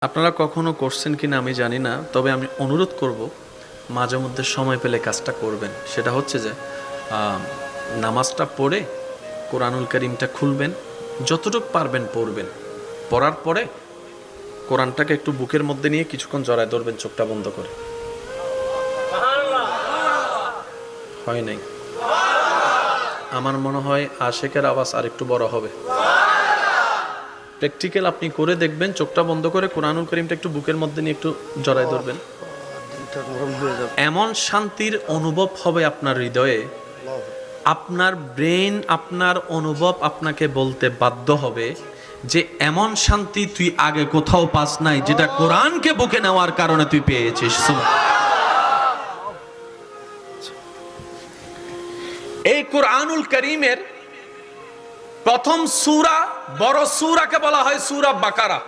আপনারা কখনো করছেন কিনা আমি জানি না, তবে আমি অনুরোধ করব মাঝে মধ্যে সময় পেলে কাজটা করবেন। সেটা হচ্ছে যে নামাজটা পড়ে কোরআনুল কারীমটা খুলবেন, যতটুকু পারবেন পড়বেন। পড়ার পরে কোরআনটাকে একটু বুকের মধ্যে নিয়ে কিছুক্ষণ জড়ায় ধরবেন চোখটা বন্ধ করে। হয় নাই? আমার মনে হয় আশেকের আওয়াজ আর একটু বড় হবে। প্র্যাকটিক্যাল আপনি করে দেখবেন, চোখটা বন্ধ করে কোরআনুল কারীমটা একটু বুকের মধ্যে নিয়ে একটু জড়ায় ধরবেন। এমন শান্তির অনুভব হবে আপনার হৃদয়ে, আপনার ব্রেন, আপনার অনুভব আপনাকে বলতে বাধ্য হবে যে এমন শান্তি তুই আগে কোথাও পাস নাই, যেটা কোরআনকে বুকে নেওয়ার কারণে তুই পেয়েছিস। এই কোরআনুল কারীমের প্রথম সূরা, বড় সূরাকে বলা হয় সূরা বাকারা।